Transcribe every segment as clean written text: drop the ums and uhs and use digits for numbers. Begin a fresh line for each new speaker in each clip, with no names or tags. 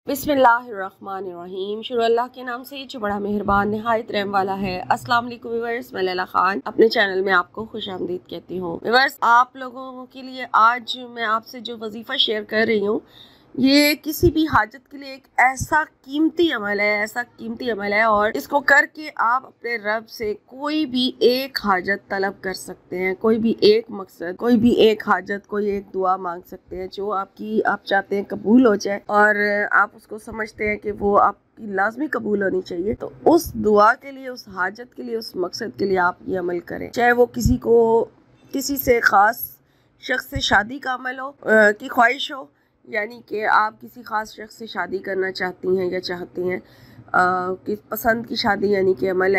बिस्मिल्लाहिर्रहमानिर्रहीम। शुरू अल्लाह के नाम से जो बड़ा मेहरबान निहायत रहम वाला है। अस्सलाम वालेकुम व्यूअर्स, मैं लैला खान अपने चैनल में आपको खुशामदीद कहती हूँ। व्यूअर्स, आप लोगों के लिए आज मैं आपसे जो वजीफ़ा शेयर कर रही हूँ, ये किसी भी हाजत के लिए एक ऐसा कीमती अमल है और इसको करके आप अपने रब से कोई भी एक हाजत तलब कर सकते हैं, कोई भी एक मकसद, कोई भी एक हाजत, कोई एक दुआ मांग सकते हैं जो आप चाहते हैं कबूल हो जाए और आप उसको समझते हैं कि वो आपकी लाजमी कबूल होनी चाहिए। तो उस दुआ के लिए, उस हाजत के लिए, उस मकसद के लिए आप ये अमल करें। चाहे वो किसी से ख़ास शख्स से शादी का अमल हो की ख्वाहिश हो, यानी कि आप किसी ख़ास शख्स से शादी करना चाहती हैं या चाहते हैं कि पसंद की शादी, यानी कि अमल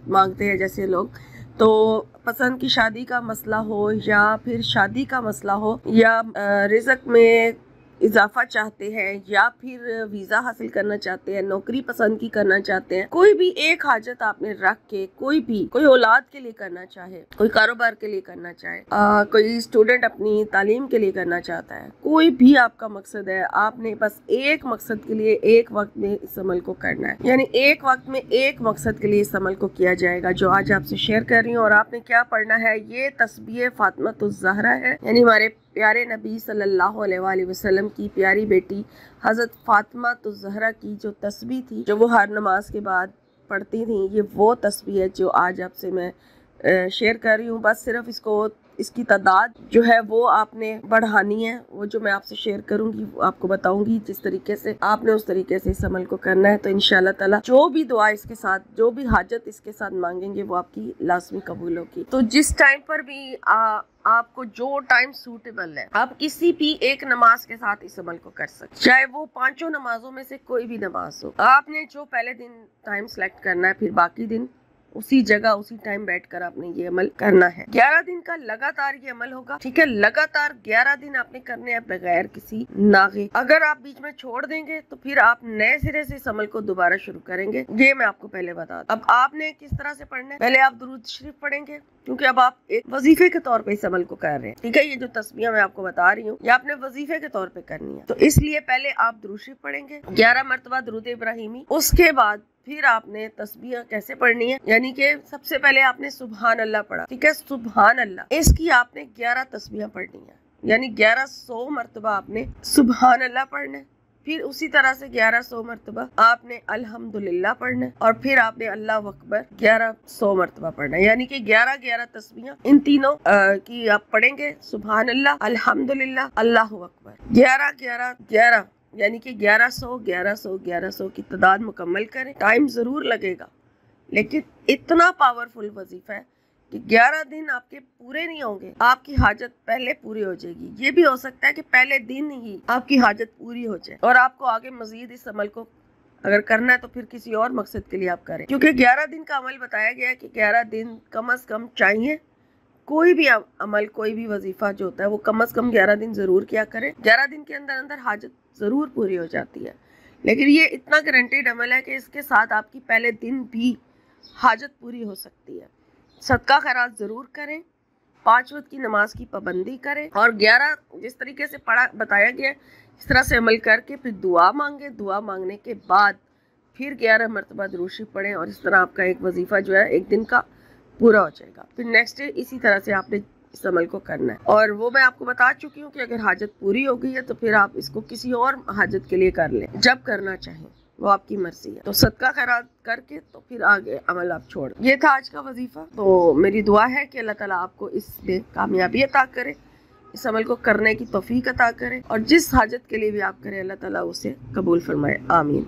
मांगते हैं जैसे लोग, तो पसंद की शादी का मसला हो या फिर शादी का मसला हो या रिज़्क़ में इजाफा चाहते हैं या फिर वीज़ा हासिल करना चाहते हैं, नौकरी पसंद की करना चाहते हैं, कोई भी एक हाजत आपने रख के कोई औलाद के लिए करना चाहे, कोई कारोबार के लिए करना चाहे, कोई स्टूडेंट अपनी तालीम के लिए करना चाहता है, कोई भी आपका मकसद है, आपने बस एक मकसद के लिए एक वक्त में इस अमल को करना है। यानी एक वक्त में एक मकसद के लिए इस अमल को किया जाएगा जो आज आपसे शेयर कर रही हूँ। और आपने क्या पढ़ना है, ये तस्बीह फातिमातुज़ ज़हरा है, यानी हमारे प्यारे नबी सल्लल्लाहु अलैहि वसल्लम की प्यारी बेटी हज़रत फातिमातुज़ ज़हरा की जो तस्बीह थी, जो वो हर नमाज के बाद पढ़ती थी, ये वो तस्बीह है जो आज आपसे मैं शेयर कर रही हूँ। बस सिर्फ इसकी तादाद जो है वो आपने बढ़ानी है। वो जो मैं आपसे शेयर करूँगी वो आपको बताऊँगी, जिस तरीके से आपने उस तरीके से इस अमल को करना है। तो इंशाअल्लाह ताला जो भी दुआ इसके साथ, जो भी हाजत इसके साथ मांगेंगे वो आपकी लाज़मी कबूल होगी। तो जिस टाइम पर भी आपको जो टाइम सूटेबल है, आप किसी भी एक नमाज के साथ इस अमल को कर सकते, चाहे वो पांचों नमाजों में से कोई भी नमाज हो। आपने जो पहले दिन टाइम सेलेक्ट करना है, फिर बाकी दिन उसी जगह उसी टाइम बैठकर आपने ये अमल करना है। 11 दिन का लगातार ये अमल होगा, ठीक है। लगातार 11 दिन आपने करने हैं बगैर किसी नागे। अगर आप बीच में छोड़ देंगे तो फिर आप नए सिरे से इस अमल को दोबारा शुरू करेंगे। ये मैं आपको पहले बता दूं। अब आपने किस तरह से पढ़ना है, पहले आप दुरूद शरीफ पढ़ेंगे, क्योंकि अब आप एक वजीफे के तौर पे इस अमल को कर रहे हैं, ठीक है। ये जो तस्बीह मैं आपको बता रही हूँ, ये आपने वजीफे के तौर पे करनी है, तो इसलिए पहले आप दुरूद शरीफ पढ़ेंगे 11 मरतबा दुरूद इब्राहिमी। उसके बाद फिर आपने तस्बीह कैसे पढ़नी है, यानी कि सबसे पहले आपने सुबहान अल्लाह पढ़ा, ठीक है। सुबहान अल्लाह, इसकी आपने 11 तस्बीह पढ़नी है, यानी 1100 मरतबा आपने सुबहान अल्लाह पढ़ना है। फिर उसी तरह से 1100 मरतबा आपने अल्हम्दुलिल्लाह पढ़ना है और फिर आपने अल्लाह अकबर 1100 मरतबा पढ़ना है, यानी कि 11 11 इन तीनों की आप पढ़ेंगे। सुबहान अल्लाह, अल्हम्दुलिल्लाह, अल्लाह अकबर, 11 यानी कि 1100 की तादाद मुकम्मल करें। टाइम ज़रूर लगेगा, लेकिन इतना पावरफुल वजीफा है कि 11 दिन आपके पूरे नहीं होंगे, आपकी हाजत पहले पूरी हो जाएगी। ये भी हो सकता है कि पहले दिन ही आपकी हाजत पूरी हो जाए और आपको आगे मजीद इस अमल को अगर करना है तो फिर किसी और मकसद के लिए आप करें, क्योंकि 11 दिन का अमल बताया गया है कि 11 दिन कम अज़ कम चाहिए। कोई भी अमल, कोई भी वजीफा जो होता है वो कम अज़ कम 11 दिन ज़रूर किया करें। 11 दिन के अंदर अंदर हाजत ज़रूर पूरी हो जाती है, लेकिन ये इतना गारंटेड अमल है कि इसके साथ आपकी पहले दिन भी हाजत पूरी हो सकती है। सदका खैरात ज़रूर करें, 5 वक्त की नमाज की पाबंदी करें और 11 जिस तरीके से बताया गया है इस तरह से अमल करके फिर दुआ मांगे। दुआ मांगने के बाद फिर 11 मरतबा दुरूद शरीफ पढ़ें और इस तरह आपका एक वजीफा जो है एक दिन का पूरा हो जाएगा। फिर नेक्स्ट डे इसी तरह से आपने इस अमल को करना है। और वो मैं आपको बता चुकी हूँ कि अगर हाजत पूरी हो गई है तो फिर आप इसको किसी और हाजत के लिए कर लें, जब करना चाहें, वो आपकी मर्जी है। तो सदका खैरात करके तो फिर आगे अमल आप छोड़। ये था आज का वजीफा। तो मेरी दुआ है कि अल्लाह ताला आपको इसमें कामयाबी अता करे, इस अमल को करने की तौफीक अता करे और जिस हाजत के लिए भी आप करें अल्लाह ताला उसे कबूल फरमाए। आमीन।